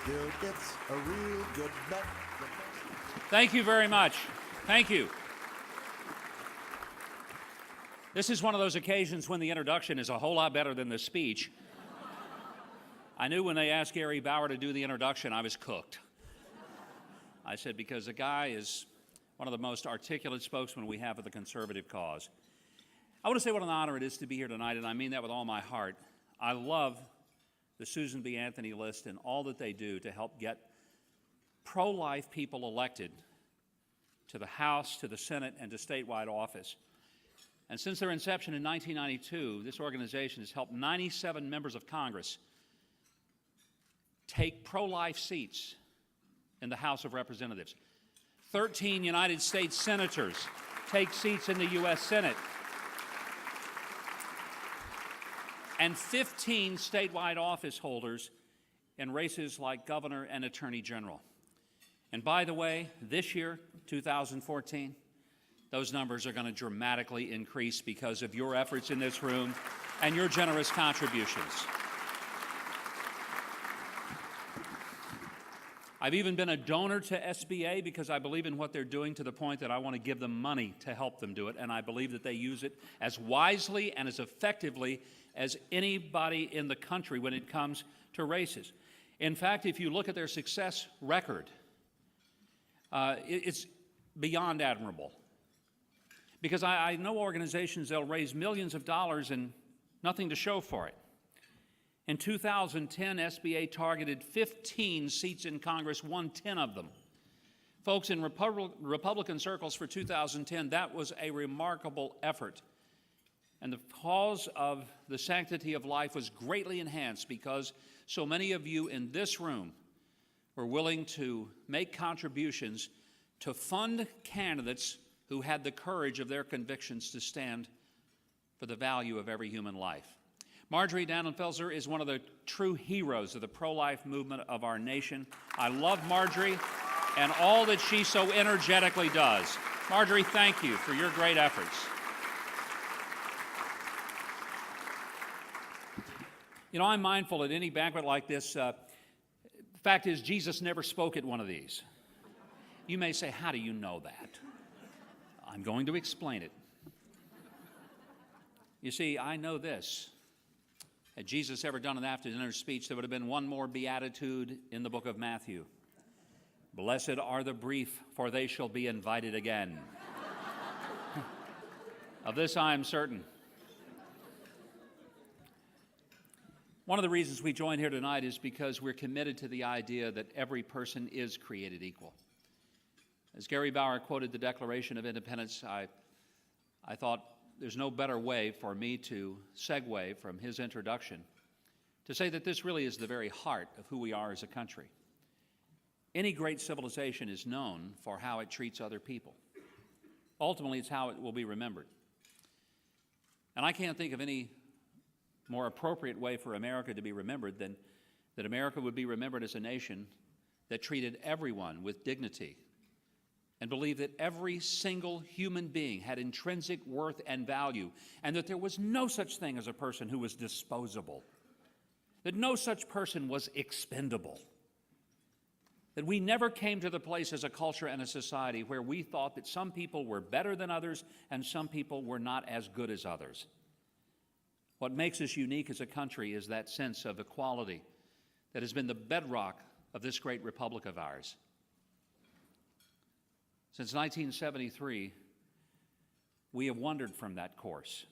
Still gets a real good bet. Thank you very much. Thank you. This is one of those occasions when the introduction is a whole lot better than the speech. I knew when they asked Gary Bauer to do the introduction, I was cooked. I said, because the guy is one of the most articulate spokesmen we have of the conservative cause. I want to say what an honor it is to be here tonight, and I mean that with all my heart. I love the Susan B. Anthony list and all that they do to help get pro-life people elected to the House, to the Senate, and to statewide office. And since their inception in 1992, this organization has helped 97 members of Congress take pro-life seats in the House of Representatives. 13 United States senators take seats in the U.S. Senate. And 15 statewide office holders in races like governor and attorney general. And by the way, this year, 2014, those numbers are going to dramatically increase because of your efforts in this room and your generous contributions. I've even been a donor to SBA because I believe in what they're doing to the point that I want to give them money to help them do it, and I believe that they use it as wisely and as effectively as anybody in the country when it comes to races. In fact, if you look at their success record, it's beyond admirable. Because I know organizations that'll raise millions of dollars and nothing to show for it. In 2010, SBA targeted 15 seats in Congress, won 10 of them. Folks, in Republican circles for 2010, that was a remarkable effort. And the cause of the sanctity of life was greatly enhanced because so many of you in this room were willing to make contributions to fund candidates who had the courage of their convictions to stand for the value of every human life. Marjorie Dannenfelser is one of the true heroes of the pro-life movement of our nation. I love Marjorie and all that she so energetically does. Marjorie, thank you for your great efforts. You know, I'm mindful at any banquet like this. The fact is, Jesus never spoke at one of these. You may say, how do you know that? I'm going to explain it. You see, I know this. Had Jesus ever done an after-dinner speech, there would have been one more beatitude in the book of Matthew. Blessed are the brief, for they shall be invited again. Of this I am certain. One of the reasons we join here tonight is because we're committed to the idea that every person is created equal. As Gary Bauer quoted the Declaration of Independence, I thought there's no better way for me to segue from his introduction to say that this really is the very heart of who we are as a country. Any great civilization is known for how it treats other people. Ultimately, it's how it will be remembered. And I can't think of any more appropriate way for America to be remembered than that America would be remembered as a nation that treated everyone with dignity and believed that every single human being had intrinsic worth and value, and that there was no such thing as a person who was disposable, that no such person was expendable, that we never came to the place as a culture and a society where we thought that some people were better than others and some people were not as good as others. What makes us unique as a country is that sense of equality that has been the bedrock of this great republic of ours. Since 1973, we have wandered from that course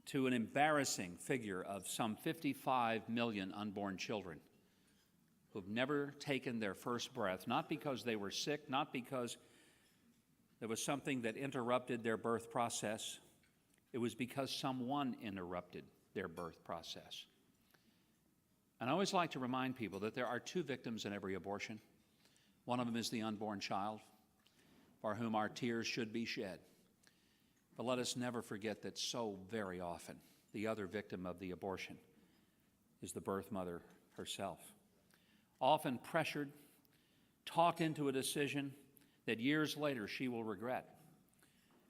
to an embarrassing figure of some 55 million unborn children who've never taken their first breath, not because they were sick, not because there was something that interrupted their birth process. It was because someone interrupted their birth process. And I always like to remind people that there are two victims in every abortion. One of them is the unborn child, for whom our tears should be shed. But let us never forget that so very often the other victim of the abortion is the birth mother herself. Often pressured, talked into a decision that years later she will regret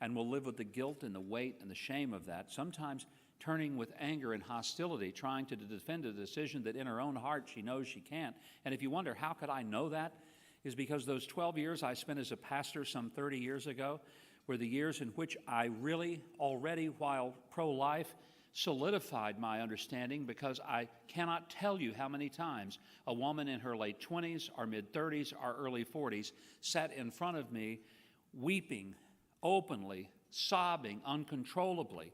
and will live with the guilt and the weight and the shame of that, sometimes turning with anger and hostility, trying to defend a decision that in her own heart she knows she can't. And if you wonder, how could I know that? Is because those 12 years I spent as a pastor some 30 years ago were the years in which I really already, while pro-life, solidified my understanding, because I cannot tell you how many times a woman in her late 20s or mid-30s or early 40s sat in front of me weeping openly, sobbing uncontrollably,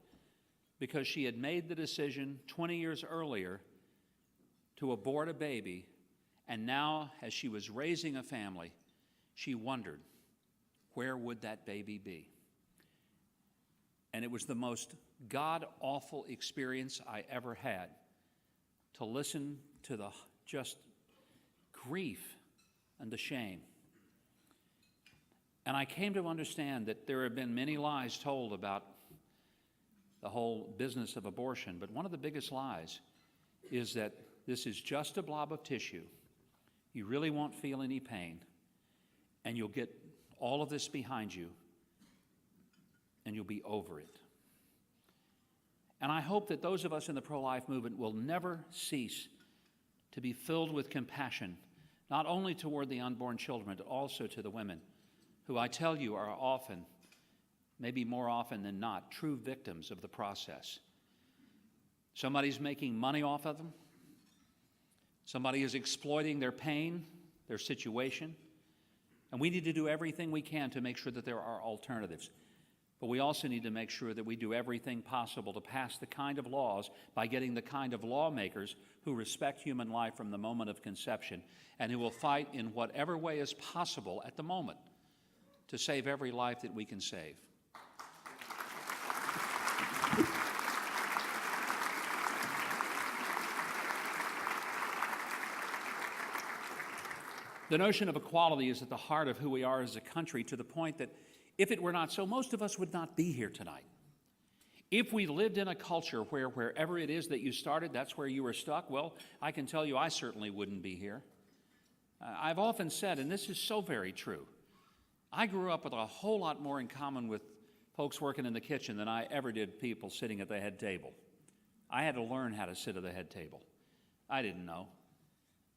because she had made the decision 20 years earlier to abort a baby, and now, as she was raising a family, she wondered, where would that baby be? And it was the most god-awful experience I ever had, to listen to the just grief and the shame. And I came to understand that there have been many lies told about the whole business of abortion, but one of the biggest lies is that this is just a blob of tissue. You really won't feel any pain, and you'll get all of this behind you, and you'll be over it. And I hope that those of us in the pro-life movement will never cease to be filled with compassion, not only toward the unborn children, but also to the women, who I tell you are often, maybe more often than not, true victims of the process. Somebody's making money off of them. Somebody is exploiting their pain, their situation. And we need to do everything we can to make sure that there are alternatives. But we also need to make sure that we do everything possible to pass the kind of laws by getting the kind of lawmakers who respect human life from the moment of conception and who will fight in whatever way is possible at the moment to save every life that we can save. The notion of equality is at the heart of who we are as a country, to the point that if it were not so, most of us would not be here tonight. If we lived in a culture where wherever it is that you started, that's where you were stuck, well, I can tell you I certainly wouldn't be here. I've often said, and this is so very true, I grew up with a whole lot more in common with folks working in the kitchen than I ever did people sitting at the head table. I had to learn how to sit at the head table. I didn't know.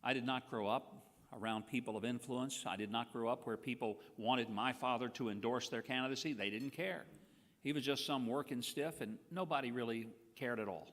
I did not grow up around people of influence. I did not grow up where people wanted my father to endorse their candidacy. They didn't care. He was just some working stiff, and nobody really cared at all.